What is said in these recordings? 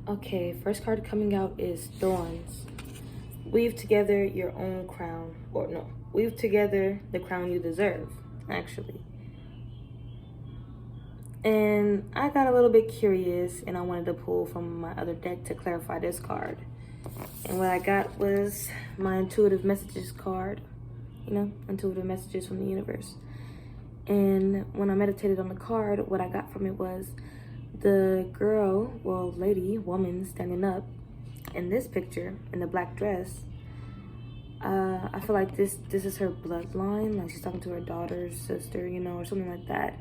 Okay, first card coming out is Thorns. Weave together your own crown. Or no, weave together the crown you deserve, actually. And I got a little bit curious and I wanted to pull from my other deck to clarify this card. And what I got was my intuitive messages card. You know, intuitive messages from the universe. And when I meditated on the card, what I got from it was the girl, well, lady, woman standing up in this picture in the black dress. I feel like this is her bloodline. Like she's talking to her daughter, sister, you know, or something like that.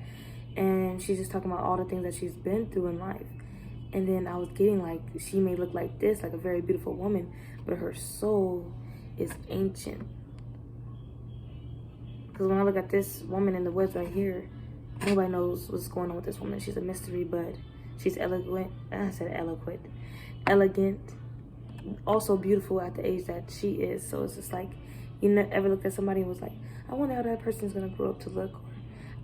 And she's just talking about all the things that she's been through in life. And then I was getting like, she may look like this, like a very beautiful woman, but her soul is ancient. Because when I look at this woman in the woods right here, nobody knows what's going on with this woman. She's a mystery, but she's eloquent. I said eloquent. Elegant. Also beautiful at the age that she is. So it's just like, you never ever looked at somebody and was like, I wonder how that person's going to grow up to look.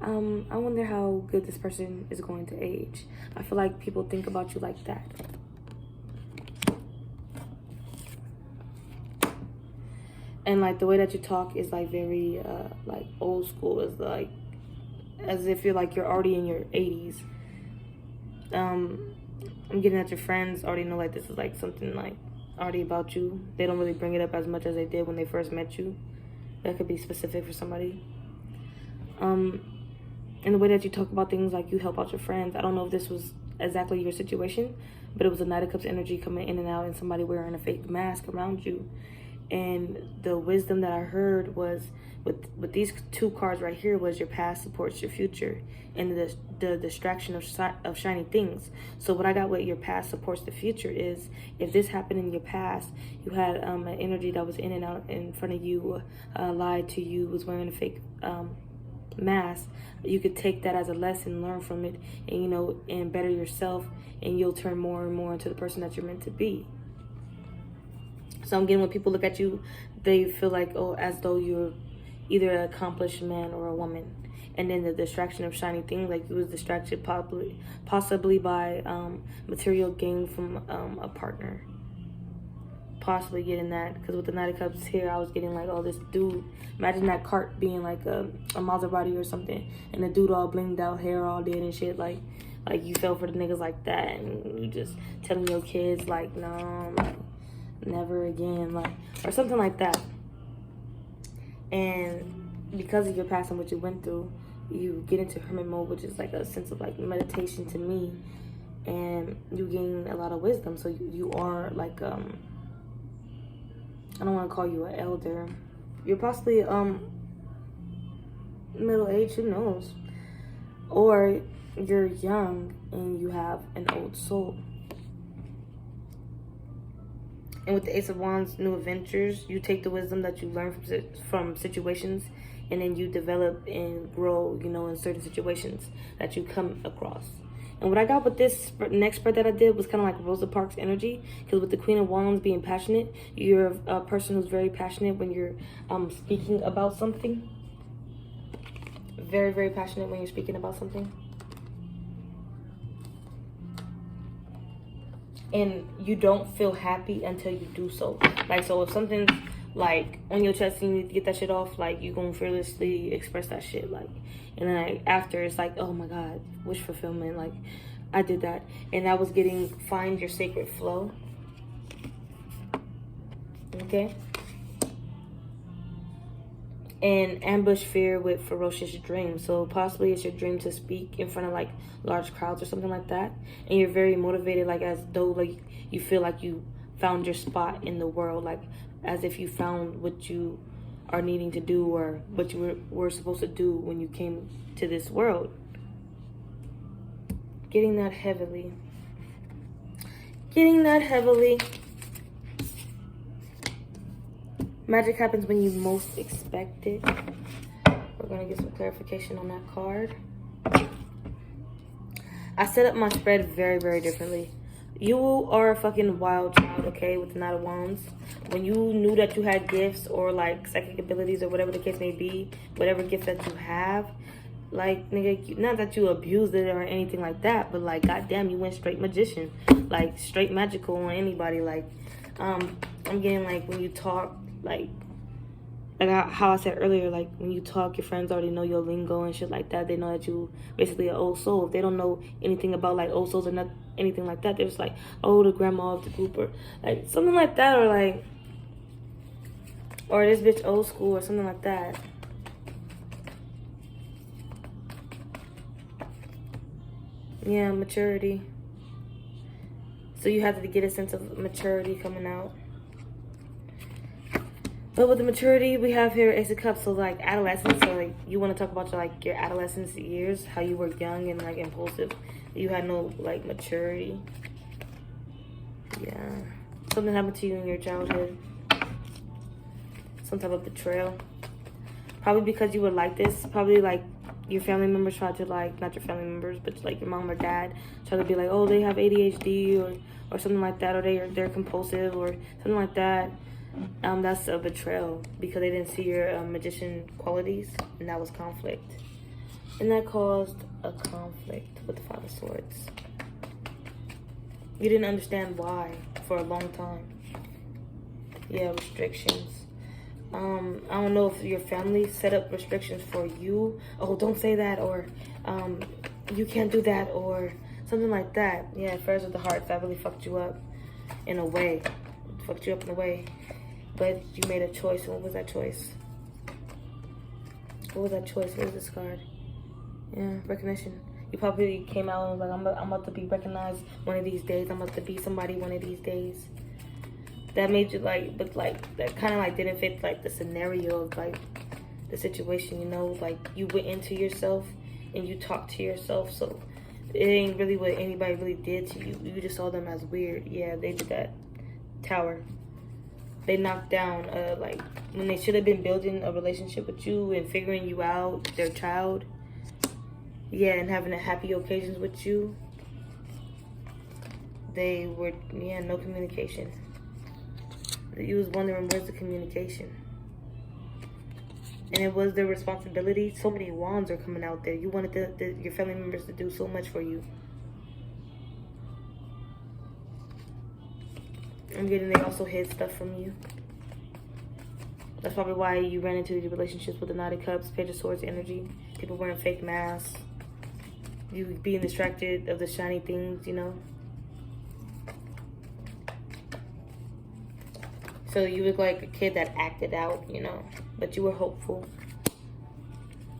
Or, I wonder how good this person is going to age. I feel like people think about you like that. And like the way that you talk is like very like old school. Is like as if you're already in your 80s. I'm getting that your friends already know like this is like something like already about you. They don't really bring it up as much as they did when they first met you. That could be specific for somebody. And the way that you talk about things, like you help out your friends. I don't know if this was exactly your situation, but it was a Knight of Cups energy coming in and out and somebody wearing a fake mask around you. And the wisdom that I heard was with these two cards right here was your past supports your future and the distraction of shiny things. So what I got with your past supports the future is if this happened in your past, you had an energy that was in and out in front of you, lied to you, was wearing a fake mask. You could take that as a lesson, learn from it, and you know, and better yourself, and you'll turn more and more into the person that you're meant to be. So I'm getting when people look at you, they feel like, oh, as though you're either an accomplished man or a woman. And then the distraction of shiny things, like you was distracted possibly by material gain from a partner. Possibly getting that, because with the Knight of Cups here, I was getting like, oh, this dude. Imagine that cart being like a Maserati or something, and the dude all blinged out, hair all dead and shit. Like you fell for the niggas like that, and you just telling your kids like, no, never again, like, or something like that. And because of your past and what you went through, you get into hermit mode, which is like a sense of like meditation to me, and you gain a lot of wisdom. So you are like I don't want to call you an elder. You're possibly middle age, who knows, or you're young and you have an old soul. And with the Ace of Wands, new adventures, you take the wisdom that you learn from situations, and then you develop and grow, you know, in certain situations that you come across. And what I got with this next spread that I did was kind of like Rosa Parks energy, because with the Queen of Wands being passionate, you're a person who's very passionate when you're speaking about something. Very, very passionate when you're speaking about something. And you don't feel happy until you do so. Like, so if something's like on your chest and you need to get that shit off, like you gonna fearlessly express that shit. Like, and then like, after it's like, oh my God, wish fulfillment. Like, I did that. And I was getting find your sacred flow. Okay. And ambush fear with ferocious dreams. So possibly it's your dream to speak in front of like large crowds or something like that. And you're very motivated, like as though like you feel like you found your spot in the world, like as if you found what you are needing to do or what you were supposed to do when you came to this world. Getting that heavily. Getting that heavily. Magic happens when you most expect it. We're going to get some clarification on that card. I set up my spread very, very differently. You are a fucking wild child, okay, with the Knight of Wands. When you knew that you had gifts or like psychic abilities or whatever the case may be, whatever gift that you have, Like, nigga, not that you abused it or anything like that, but like, goddamn, you went straight magician, like straight magical on anybody. Like, I'm getting like when you talk, like how I said earlier, like when you talk, your friends already know your lingo and shit like that. They know that you basically an old soul. If they don't know anything about like old souls or not anything like that, they're just like, oh, the grandma of the group, or like something like that, or like, or this bitch old school or something like that. Yeah, maturity. So you have to get a sense of maturity coming out. But with the maturity we have here, Ace of Cups, so like adolescence, so like you want to talk about your adolescence years, how you were young and like impulsive. You had no like maturity. Yeah. Something happened to you in your childhood. Some type of betrayal. Probably because you were like this. Probably like your family members tried to like, not your family members, but like your mom or dad try to be like, oh, they have ADHD or something like that, or they're compulsive or something like that. That's a betrayal because they didn't see your magician qualities, and that was conflict. And that caused a conflict with the Five of Swords. You didn't understand why for a long time. Yeah, restrictions. I don't know if your family set up restrictions for you. Oh, don't say that, or you can't do that, or something like that. Yeah, affairs of the heart, that really fucked you up in a way. Fucked you up in a way. But you made a choice. And what was that choice? What was that choice? What was this card? Yeah, recognition. You probably came out and was like, I'm about to be recognized one of these days. I'm about to be somebody one of these days. That made you like, but like, that kind of like didn't fit like the scenario of like the situation, you know? Like you went into yourself and you talked to yourself. So it ain't really what anybody really did to you. You just saw them as weird. Yeah, they did that. Tower. They knocked down, like, when they should have been building a relationship with you and figuring you out, their child. Yeah, and having a happy occasions with you. They were, yeah, no communication. You was wondering, where's the communication? And it was their responsibility. So many wands are coming out there. You wanted your family members to do so much for you. I'm getting they also hid stuff from you. That's probably why you ran into the relationships with the Knight of Cups, Page of Swords energy. People wearing fake masks. You being distracted of the shiny things, you know. So you look like a kid that acted out, you know. But you were hopeful.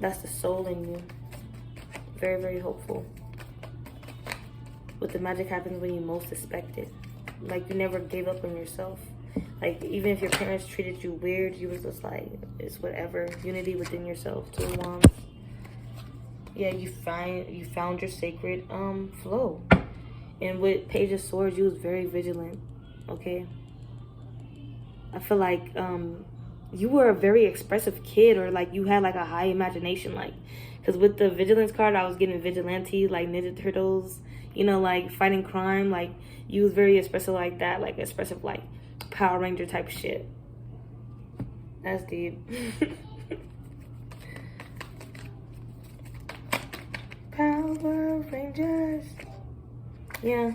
That's the soul in you. Very, very hopeful. But the magic happens when you most expect it. Like, you never gave up on yourself. Like, even if your parents treated you weird, you was just like, it's whatever. Unity within yourself. Two of Wands. Yeah, you found your sacred flow. And with Page of Swords, you was very vigilant. Okay? I feel like you were a very expressive kid, or like you had like a high imagination. Like, because with the vigilance card, I was getting vigilante, like Ninja Turtles, you know, like fighting crime. Like, you was very expressive like that, like expressive, like Power Ranger type shit. That's deep. Power Rangers. Yeah.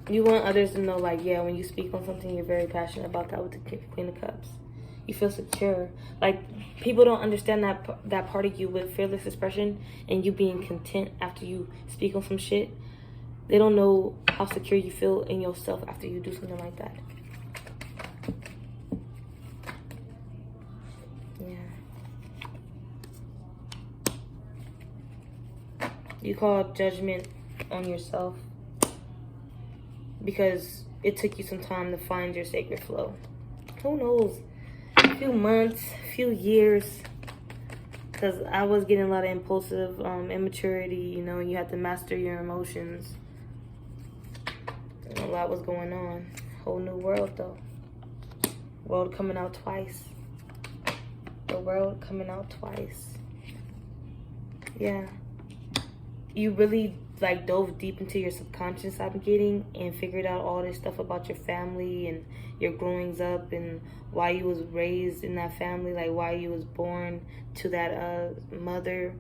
You want others to know, like, yeah, when you speak on something, you're very passionate about that with the Queen of Cups. You feel secure. Like, people don't understand that part of you with fearless expression and you being content after you speak on some shit. They don't know how secure you feel in yourself after you do something like that. Yeah. You call judgment on yourself because it took you some time to find your sacred flow. Who knows? A few months, a few years. Because I was getting a lot of impulsive immaturity, you know, and you have to master your emotions. And a lot was going on. Whole new world, though. World coming out twice. The world coming out twice. Yeah. You really like dove deep into your subconscious, I'm getting, and figured out all this stuff about your family and your growings up and why you was raised in that family, like why you was born to that mother.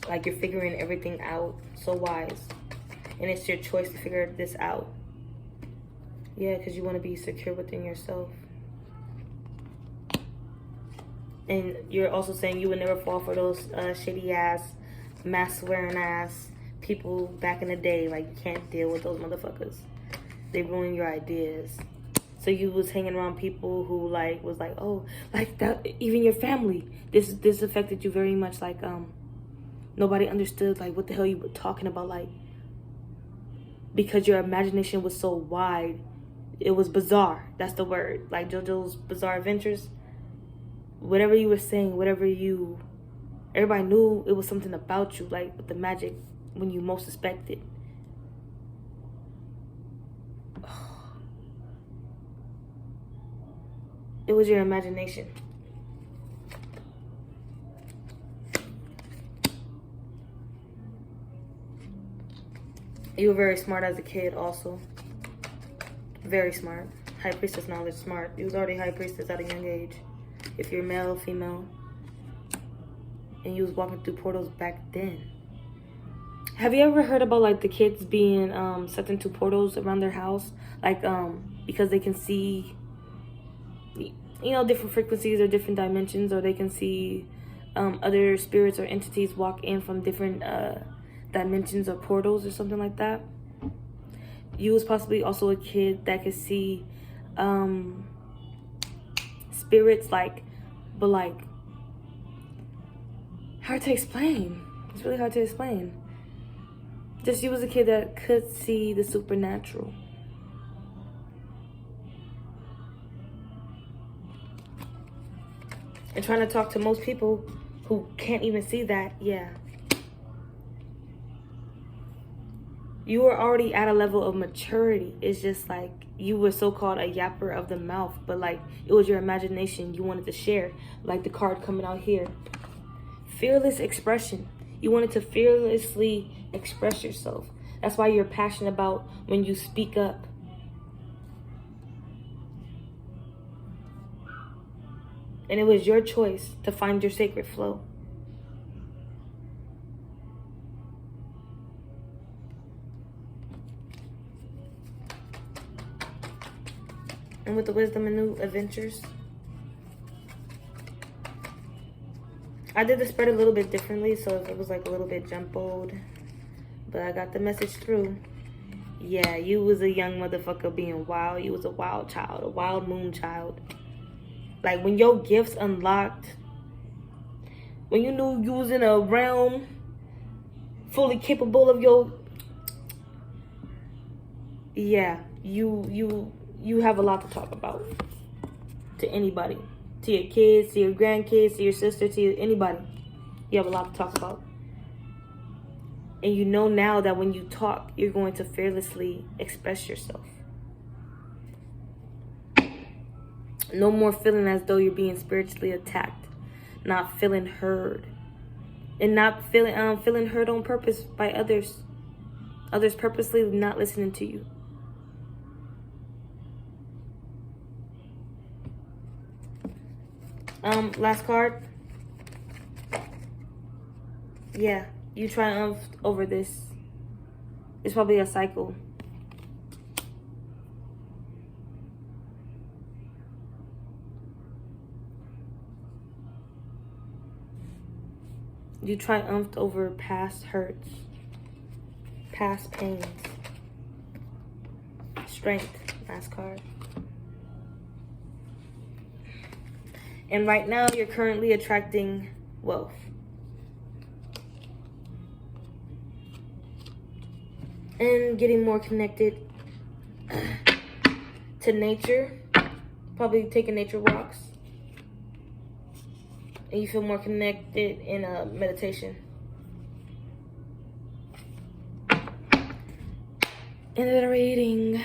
Like you're figuring everything out. So wise. And it's your choice to figure this out. Yeah, because you want to be secure within yourself. And you're also saying you would never fall for those shitty ass, mask wearing ass people back in the day. Like, you can't deal with those motherfuckers. They ruin your ideas. So you was hanging around people who like was like, oh, like that. Even your family. This affected you very much. Like nobody understood like what the hell you were talking about. Like, because your imagination was so wide, it was bizarre. That's the word. Like JoJo's Bizarre Adventures. Whatever you were saying, everybody knew it was something about you, like with the magic when you most suspected. It was your imagination. You were very smart as a kid also. Very smart. High Priestess knowledge, smart. You was already High Priestess at a young age. If you're male, female, and you was walking through portals back then. Have you ever heard about like the kids being sucked into portals around their house? Like because they can see, you know, different frequencies or different dimensions, or they can see other spirits or entities walk in from different dimensions or portals or something like that. You was possibly also a kid that could see spirits, but hard to explain. It's really hard to explain. Just you was a kid that could see the supernatural. And trying to talk to most people who can't even see that, yeah. You were already at a level of maturity. It's just like you were so-called a yapper of the mouth, but like it was your imagination you wanted to share. Like the card coming out here. Fearless expression. You wanted to fearlessly express yourself. That's why you're passionate about when you speak up. And it was your choice to find your sacred flow. And with the wisdom and new adventures, I did the spread a little bit differently, so it was like a little bit jumbled, but I got the message through. Yeah, you was a young motherfucker being wild. You was a wild child, a wild moon child. Like when your gifts unlocked, when you knew you was in a realm fully capable of your, yeah, you have a lot to talk about to anybody, to your kids, to your grandkids, to your sister, to anybody. You have a lot to talk about. And you know now that when you talk, you're going to fearlessly express yourself. No more feeling as though you're being spiritually attacked. Not feeling heard. And not feeling heard on purpose by others. Others purposely not listening to you. Last card. Yeah, you triumphed over this. It's probably a cycle. You triumphed over past hurts, past pains. Strength, last card. And right now, you're currently attracting wealth. And getting more connected to nature. Probably taking nature walks. And you feel more connected in meditation. End of the reading.